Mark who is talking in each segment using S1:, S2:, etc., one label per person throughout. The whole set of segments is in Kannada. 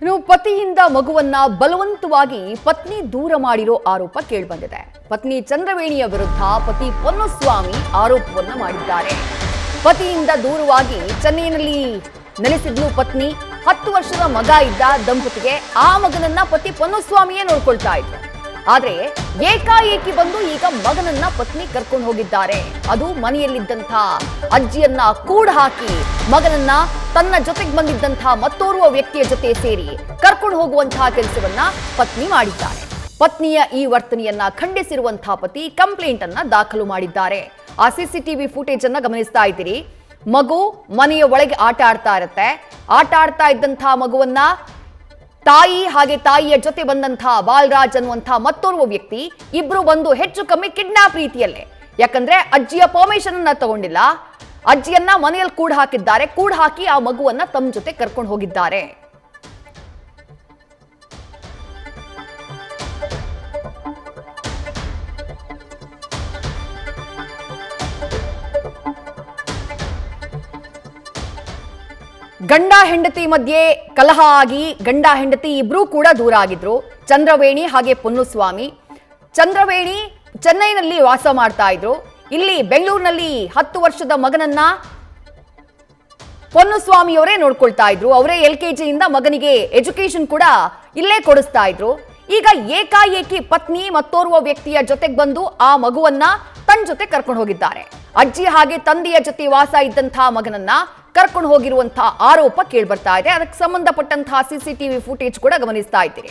S1: ಇನ್ನು ಪತಿಯಿಂದ ಮಗುವನ್ನ ಬಲವಂತವಾಗಿ ಪತ್ನಿ ದೂರ ಮಾಡಿರೋ ಆರೋಪ ಕೇಳಿಬಂದಿದೆ. ಪತ್ನಿ ಚಂದ್ರವೇಣಿಯ ವಿರುದ್ಧ ಪತಿ ಪೊನ್ನುಸ್ವಾಮಿ ಆರೋಪವನ್ನ ಮಾಡಿದ್ದಾರೆ. ಪತಿಯಿಂದ ದೂರವಾಗಿ ಚೆನ್ನೈನಲ್ಲಿ ನೆಲೆಸಿದ್ಲು ಪತ್ನಿ. 10 ವರ್ಷದ ಮಗ ಇದ್ದ ದಂಪತಿಗೆ ಆ ಮಗನನ್ನ ಪತಿ ಪೊನ್ನುಸ್ವಾಮಿಯೇ ನೋಡ್ಕೊಳ್ತಾ ಇದ್ರು. ಆದ್ರೆ ಏಕಾಏಕಿ ಬಂದು ಈಗ ಮಗನನ್ನ ಪತ್ನಿ ಕರ್ಕೊಂಡು ಹೋಗಿದ್ದಾರೆ. ಅದು ಮನೆಯಲ್ಲಿದ್ದಂಥ ಅಜ್ಜಿಯನ್ನ ಕೂಡ ಹಾಕಿ ಮಗನನ್ನ ತನ್ನ ಜೊತೆಗೆ ಬಂದಿದ್ದಂಥ ಮತ್ತೋರ್ವ ವ್ಯಕ್ತಿಯ ಜೊತೆ ಸೇರಿ ಕರ್ಕೊಂಡು ಹೋಗುವಂತಹ ಕೆಲಸವನ್ನ ಪತ್ನಿ ಮಾಡಿದ್ದಾರೆ. ಪತ್ನಿಯ ಈ ವರ್ತನೆಯನ್ನ ಖಂಡಿಸಿರುವಂತಹ ಪತಿ ಕಂಪ್ಲೇಂಟ್ ಅನ್ನ ದಾಖಲು ಮಾಡಿದ್ದಾರೆ. ಆ ಸಿಸಿಟಿವಿ ಫುಟೇಜ್ ಅನ್ನ ಗಮನಿಸ್ತಾ ಇದ್ದೀರಿ. ಮಗು ಮನೆಯ ಒಳಗೆ ಆಟ ಆಡ್ತಾ ಇರುತ್ತೆ. ಆಟ ಆಡ್ತಾ ಇದ್ದಂತಹ ಮಗುವನ್ನ ತಾಯಿ ಹಾಗೆ ತಾಯಿಯ ಜೊತೆ ಬಂದಂತಹ ಬಾಲರಾಜ್ ಅನ್ನುವಂತಹ ಮತ್ತೋರ್ವ ವ್ಯಕ್ತಿ ಇಬ್ರು ಬಂದು ಹೆಚ್ಚು ಕಮ್ಮಿ ಕಿಡ್ನಾಪ್ ರೀತಿಯಲ್ಲೇ, ಯಾಕಂದ್ರೆ ಅಜ್ಜಿಯ ಪರ್ಮಿಷನ್ ಅನ್ನ ತಗೊಂಡಿಲ್ಲ, ಅಜ್ಜಿಯನ್ನ ಮನೆಯಲ್ಲಿ ಕೂಡ ಹಾಕಿದ್ದಾರೆ. ಕೂಡ ಹಾಕಿ ಆ ಮಗುವನ್ನ ತಮ್ಮ ಜೊತೆ ಕರ್ಕೊಂಡು ಹೋಗಿದ್ದಾರೆ. ಗಂಡ ಹೆಂಡತಿ ಮಧ್ಯೆ ಕಲಹ ಆಗಿ ಗಂಡ ಹೆಂಡತಿ ಇಬ್ರು ಕೂಡ ದೂರ ಆಗಿದ್ರು. ಚಂದ್ರವೇಣಿ ಹಾಗೆ ಪೊನ್ನುಸ್ವಾಮಿ. ಚಂದ್ರವೇಣಿ ಚೆನ್ನೈನಲ್ಲಿ ವಾಸ ಮಾಡ್ತಾ ಇದ್ರು. ಇಲ್ಲಿ ಬೆಂಗಳೂರಿನಲ್ಲಿ 10 ವರ್ಷದ ಮಗನನ್ನ ಪೊನ್ನುಸ್ವಾಮಿಯವರೇ ನೋಡ್ಕೊಳ್ತಾ ಇದ್ರು. ಅವರೇ LKG ಇಂದ ಮಗನಿಗೆ ಎಜುಕೇಶನ್ ಕೂಡ ಇಲ್ಲೇ ಕೊಡಿಸ್ತಾ ಇದ್ರು. ಈಗ ಏಕಾಏಕಿ ಪತ್ನಿ ಮತ್ತೋರ್ವ ವ್ಯಕ್ತಿಯ ಜೊತೆಗೆ ಬಂದು ಆ ಮಗುವನ್ನ ತನ್ನ ಜೊತೆ ಕರ್ಕೊಂಡು ಹೋಗಿದ್ದಾರೆ. ಅಜ್ಜಿ ಹಾಗೆ ತಂದೆಯ ಜೊತೆ ವಾಸ ಇದ್ದಂತಹ ಮಗನನ್ನ ಕರ್ಕೊಂಡು ಹೋಗಿರುವಂತಹ ಆರೋಪ ಕೇಳ್ಬರ್ತಾ ಇದೆ. ಅದಕ್ಕೆ ಸಂಬಂಧಪಟ್ಟಂತಹ ಸಿಸಿಟಿವಿ ಫುಟೇಜ್ ಕೂಡ ಗಮನಿಸ್ತಾ ಇದ್ದೀರಿ.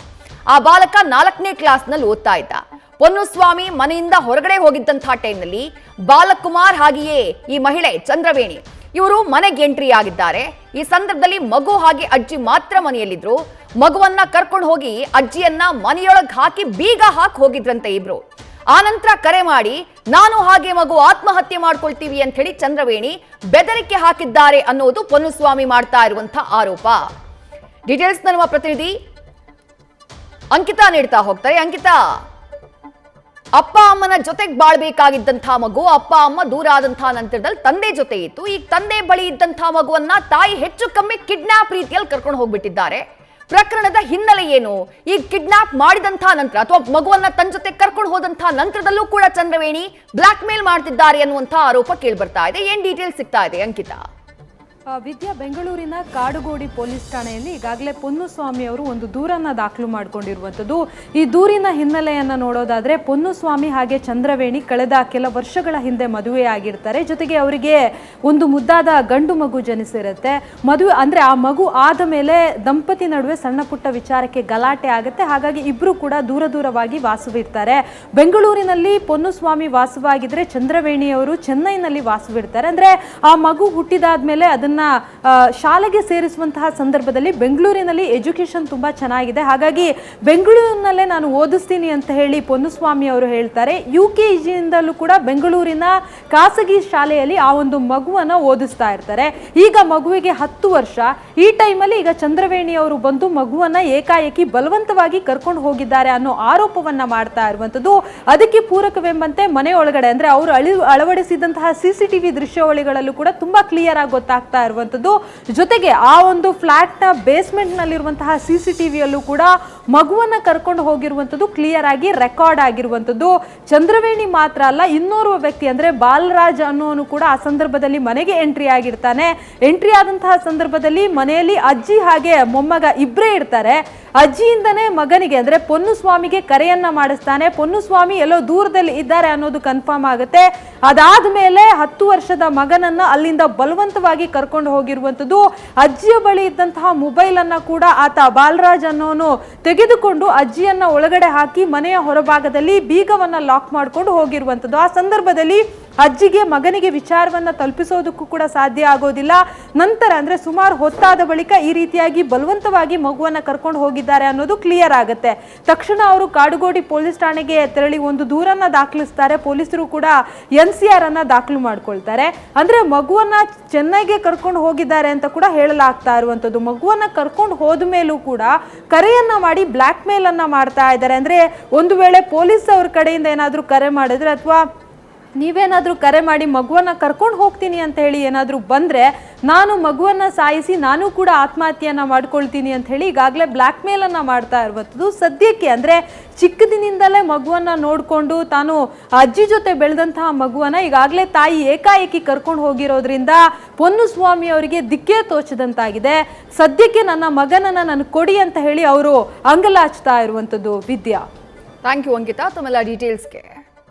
S1: ಆ ಬಾಲಕ 4ನೇ ಕ್ಲಾಸ್ನಲ್ಲಿ ಓದ್ತಾ ಇದ್ದ. ಪೊನ್ನುಸ್ವಾಮಿ ಮನೆಯಿಂದ ಹೊರಗಡೆ ಹೋಗಿದ್ದಂತಹ ಟೈಮ್ನಲ್ಲಿ ಬಾಲಕುಮಾರ್ ಹಾಗೆಯೇ ಈ ಮಹಿಳೆ ಚಂದ್ರವೇಣಿ ಇವರು ಮನೆಗೆ ಎಂಟ್ರಿ ಆಗಿದ್ದಾರೆ. ಈ ಸಂದರ್ಭದಲ್ಲಿ ಮಗು ಹಾಗೆ ಅಜ್ಜಿ ಮಾತ್ರ ಮನೆಯಲ್ಲಿದ್ರು. ಮಗುವನ್ನ ಕರ್ಕೊಂಡು ಹೋಗಿ ಅಜ್ಜಿಯನ್ನ ಮನೆಯೊಳಗೆ ಹಾಕಿ ಬೀಗ ಹಾಕಿ ಹೋಗಿದ್ರಂತೆ ಇಬ್ರು. ಆನಂತರ ಕರೆ ಮಾಡಿ ನಾನು ಹಾಗೆ ಮಗು ಆತ್ಮಹತ್ಯೆ ಮಾಡ್ಕೊಳ್ತೀವಿ ಅಂತ ಹೇಳಿ ಚಂದ್ರವೇಣಿ ಬೆದರಿಕೆ ಹಾಕಿದ್ದಾರೆ ಅನ್ನೋದು ಪೊನ್ನುಸ್ವಾಮಿ ಮಾಡ್ತಾ ಇರುವಂತಹ ಆರೋಪ. ಡೀಟೇಲ್ಸ್ ನಮ್ಮ ಪ್ರತಿನಿಧಿ ಅಂಕಿತಾ ನೀಡ್ತಾ ಹೋಗ್ತಾರೆ. ಅಂಕಿತಾ, ಅಪ್ಪ ಅಮ್ಮನ ಜೊತೆಗೆ ಬಾಳ್ಬೇಕಾಗಿದ್ದಂತಹ ಮಗು ಅಪ್ಪ ಅಮ್ಮ ದೂರ ಆದಂತಹ ನಂತರದಲ್ಲಿ ತಂದೆ ಜೊತೆ ಇತ್ತು. ಈಗ ತಂದೆ ಬಳಿ ಇದ್ದಂತಹ ಮಗುವನ್ನ ತಾಯಿ ಹೆಚ್ಚು ಕಮ್ಮಿ ಕಿಡ್ನಾಪ್ ರೀತಿಯಲ್ಲಿ ಕರ್ಕೊಂಡು ಹೋಗ್ಬಿಟ್ಟಿದ್ದಾರೆ. ಪ್ರಕರಣದ ಹಿನ್ನೆಲೆ ಏನು? ಈ ಕಿಡ್ನಾಪ್ ಮಾಡಿದಂತಹ ನಂತರ ಅಥವಾ ಮಗುವನ್ನ ತನ್ನ ಜೊತೆ ಕರ್ಕೊಂಡು ಹೋದಂತಹ ನಂತರದಲ್ಲೂ ಕೂಡ ಚಂದ್ರವೇಣಿ ಬ್ಲಾಕ್ ಮೇಲ್ ಮಾಡ್ತಿದ್ದಾರೆ ಅನ್ನುವಂತಹ ಆರೋಪ ಕೇಳ್ಬರ್ತಾ ಇದೆ. ಏನ್ ಡೀಟೇಲ್ಸ್ ಸಿಗ್ತಾ ಇದೆ ಅಂಕಿತಾ?
S2: ವಿದ್ಯಾ, ಬೆಂಗಳೂರಿನ ಕಾಡುಗೋಡಿ ಪೊಲೀಸ್ ಠಾಣೆಯಲ್ಲಿ ಈಗಾಗಲೇ ಪೊನ್ನುಸ್ವಾಮಿ ಅವರು ಒಂದು ದೂರನ್ನು ದಾಖಲು ಮಾಡಿಕೊಂಡಿರುವಂಥದ್ದು. ಈ ದೂರಿನ ಹಿನ್ನೆಲೆಯನ್ನು ನೋಡೋದಾದರೆ ಪೊನ್ನುಸ್ವಾಮಿ ಹಾಗೆ ಚಂದ್ರವೇಣಿ ಕಳೆದ ಕೆಲ ವರ್ಷಗಳ ಹಿಂದೆ ಮದುವೆಯಾಗಿರ್ತಾರೆ. ಜೊತೆಗೆ ಅವರಿಗೆ ಒಂದು ಮುದ್ದಾದ ಗಂಡು ಮಗು ಜನಿಸಿರುತ್ತೆ. ಮದುವೆ ಅಂದರೆ ಆ ಮಗು ಆದ ಮೇಲೆ ದಂಪತಿ ನಡುವೆ ಸಣ್ಣ ಪುಟ್ಟ ವಿಚಾರಕ್ಕೆ ಗಲಾಟೆ ಆಗುತ್ತೆ. ಹಾಗಾಗಿ ಇಬ್ಬರು ಕೂಡ ದೂರವಾಗಿ ವಾಸವಿರ್ತಾರೆ. ಬೆಂಗಳೂರಿನಲ್ಲಿ ಪೊನ್ನುಸ್ವಾಮಿ ವಾಸವಾಗಿದ್ದರೆ ಚಂದ್ರವೇಣಿಯವರು ಚೆನ್ನೈನಲ್ಲಿ ವಾಸವಿರ್ತಾರೆ. ಅಂದರೆ ಆ ಮಗು ಹುಟ್ಟಿದಾದ್ಮೇಲೆ ಅದನ್ನ ಶಾಲೆಗೆ ಸೇರಿಸುವಂತಹ ಸಂದರ್ಭದಲ್ಲಿ ಬೆಂಗಳೂರಿನಲ್ಲಿ ಎಜುಕೇಶನ್ ತುಂಬಾ ಚೆನ್ನಾಗಿದೆ, ಹಾಗಾಗಿ ಬೆಂಗಳೂರಿನಲ್ಲೇ ನಾನು ಓದಿಸ್ತೀನಿ ಅಂತ ಹೇಳಿ ಪೊನ್ನುಸ್ವಾಮಿ ಅವರು ಹೇಳ್ತಾರೆ. UKG ಇಂದಲೂ ಕೂಡ ಬೆಂಗಳೂರಿನ ಖಾಸಗಿ ಶಾಲೆಯಲ್ಲಿ ಆ ಒಂದು ಮಗುವನ್ನ ಓದಿಸ್ತಾ ಇರ್ತಾರೆ. ಈಗ ಮಗುವಿಗೆ 10 ವರ್ಷ. ಈ ಟೈಮಲ್ಲಿ ಈಗ ಚಂದ್ರವೇಣಿ ಅವರು ಬಂದು ಮಗುವನ್ನ ಏಕಾಏಕಿ ಬಲವಂತವಾಗಿ ಕರ್ಕೊಂಡು ಹೋಗಿದ್ದಾರೆ ಅನ್ನೋ ಆರೋಪವನ್ನ ಮಾಡ್ತಾ ಇರುವಂತದ್ದು. ಅದಕ್ಕೆ ಪೂರಕವೆಂಬಂತೆ ಮನೆ ಒಳಗಡೆ ಅಂದ್ರೆ ಅವರು ಅಳವಡಿಸಿದಂತಹ CCTV ದೃಶ್ಯಾವಳಿಗಳಲ್ಲೂ ಕೂಡ ತುಂಬಾ ಕ್ಲಿಯರ್ ಆಗಿ ಗೊತ್ತಾಗ್ತಾ ಇರುವಂತದ್ದು. ಜೊತೆಗೆ ಆ ಒಂದು ಫ್ಲಾಟ್ ನ ಬೇಸ್ಮೆಂಟ್ ನಲ್ಲಿರುವಂತಹ CCTVಯಲ್ಲೂ ಕೂಡ ಮಗುವನ್ನ ಕರ್ಕೊಂಡು ಹೋಗಿರುವಂತದ್ದು ಕ್ಲಿಯರ್ ಆಗಿ ರೆಕಾರ್ಡ್ ಆಗಿರುವಂತದ್ದು. ಚಂದ್ರವೇಣಿ ಮಾತ್ರ ಅಲ್ಲ, ಇನ್ನೋರ್ವ ವ್ಯಕ್ತಿ ಅಂದ್ರೆ ಬಾಲರಾಜ್ ಅನ್ನೋನು ಕೂಡ ಆ ಸಂದರ್ಭದಲ್ಲಿ ಮನೆಗೆ ಎಂಟ್ರಿ ಆಗಿರ್ತಾನೆ. ಎಂಟ್ರಿ ಆದಂತಹ ಸಂದರ್ಭದಲ್ಲಿ ಮನೆಯಲ್ಲಿ ಅಜ್ಜಿ ಹಾಗೆ ಮೊಮ್ಮಗ ಇಬ್ಬರೇ ಇರ್ತಾರೆ. ಅಜ್ಜಿಯಿಂದನೇ ಮಗನಿಗೆ ಅಂದ್ರೆ ಪೊನ್ನುಸ್ವಾಮಿಗೆ ಕರೆಯನ್ನ ಮಾಡಿಸ್ತಾನೆ. ಪೊನ್ನುಸ್ವಾಮಿ ಎಲ್ಲೋ ದೂರದಲ್ಲಿ ಇದ್ದಾರೆ ಅನ್ನೋದು ಕನ್ಫರ್ಮ್ ಆಗುತ್ತೆ. ಅದಾದ್ಮೇಲೆ 10 ವರ್ಷದ ಮಗನನ್ನ ಅಲ್ಲಿಂದ ಬಲವಂತವಾಗಿ ಕರ್ಕೊಂಡು ಹೋಗಿರುವಂತದ್ದು. ಅಜ್ಜಿಯ ಬಳಿ ಇದ್ದಂತಹ ಮೊಬೈಲ್ ಅನ್ನ ಕೂಡ ಆತ ಬಾಲರಾಜ್ ಅನ್ನೋನು ತೆಗೆದುಕೊಂಡು ಅಜ್ಜಿಯನ್ನ ಒಳಗಡೆ ಹಾಕಿ ಮನೆಯ ಹೊರಭಾಗದಲ್ಲಿ ಬೀಗವನ್ನ ಲಾಕ್ ಮಾಡ್ಕೊಂಡು ಹೋಗಿರುವಂತದ್ದು. ಆ ಸಂದರ್ಭದಲ್ಲಿ ಅಜ್ಜಿಗೆ ಮಗನಿಗೆ ವಿಚಾರವನ್ನ ತಲುಪಿಸೋದಕ್ಕೂ ಕೂಡ ಸಾಧ್ಯ ಆಗೋದಿಲ್ಲ. ನಂತರ ಅಂದ್ರೆ ಸುಮಾರು ಹೊತ್ತಾದ ಬಳಿಕ ಈ ರೀತಿಯಾಗಿ ಬಲವಂತವಾಗಿ ಮಗುವನ್ನ ಕರ್ಕೊಂಡು ಹೋಗಿದ್ದಾರೆ ಅನ್ನೋದು ಕ್ಲಿಯರ್ ಆಗುತ್ತೆ. ತಕ್ಷಣ ಅವರು ಕಾಡುಗೋಡಿ ಪೊಲೀಸ್ ಠಾಣೆಗೆ ತೆರಳಿ ಒಂದು ದೂರನ್ನ ದಾಖಲಿಸ್ತಾರೆ. ಪೊಲೀಸರು ಕೂಡ NCR ಅನ್ನ ದಾಖಲು ಮಾಡ್ಕೊಳ್ತಾರೆ. ಅಂದ್ರೆ ಮಗುವನ್ನ ಚೆನ್ನೈಗೆ ಕರ್ಕೊಂಡು ಹೋಗಿದ್ದಾರೆ ಅಂತ ಕೂಡ ಹೇಳಲಾಗ್ತಾ ಇರುವಂತದ್ದು. ಮಗುವನ್ನ ಕರ್ಕೊಂಡು ಹೋದ ಮೇಲೂ ಕೂಡ ಕರೆಯನ್ನ ಮಾಡಿ ಬ್ಲಾಕ್ ಮೇಲ್ ಅನ್ನ ಮಾಡ್ತಾ ಇದ್ದಾರೆ. ಅಂದ್ರೆ ಒಂದು ವೇಳೆ ಪೊಲೀಸ್ ಅವ್ರ ಕಡೆಯಿಂದ ಏನಾದ್ರೂ ಕರೆ ಮಾಡಿದ್ರೆ ಅಥವಾ ನೀವೇನಾದರೂ ಕರೆ ಮಾಡಿ ಮಗುವನ್ನ ಕರ್ಕೊಂಡು ಹೋಗ್ತೀನಿ ಅಂತ ಹೇಳಿ ಏನಾದರೂ ಬಂದರೆ ನಾನು ಮಗುವನ್ನ ಸಾಯಿಸಿ ನಾನು ಕೂಡ ಆತ್ಮಹತ್ಯೆಯನ್ನು ಮಾಡ್ಕೊಳ್ತೀನಿ ಅಂತ ಹೇಳಿ ಈಗಾಗಲೇ ಬ್ಲ್ಯಾಕ್ ಮೇಲನ್ನು ಮಾಡ್ತಾ ಇರುವಂಥದ್ದು. ಸದ್ಯಕ್ಕೆ ಅಂದರೆ ಚಿಕ್ಕದಿನಿಂದಲೇ ಮಗುವನ್ನು ನೋಡಿಕೊಂಡು ತಾನು ಅಜ್ಜಿ ಜೊತೆ ಬೆಳೆದಂತಹ ಮಗುವನ್ನು ಈಗಾಗಲೇ ತಾಯಿ ಏಕಾಏಕಿ ಕರ್ಕೊಂಡು ಹೋಗಿರೋದ್ರಿಂದ ಪೊನ್ನುಸ್ವಾಮಿ ಅವರಿಗೆ ದಿಕ್ಕೇ ತೋಚದಂತಾಗಿದೆ. ಸದ್ಯಕ್ಕೆ ನನ್ನ ಮಗನನ್ನು ನನಗೆ ಕೊಡಿ ಅಂತ ಹೇಳಿ ಅವರು ಅಂಗಲಾಚ್ತಾ ಇರುವಂಥದ್ದು. ವಿದ್ಯಾ,
S1: ಥ್ಯಾಂಕ್ ಯು ಅಂಕಿತಾ ತಮ್ಮೆಲ್ಲ ಡೀಟೇಲ್ಸ್ಗೆ.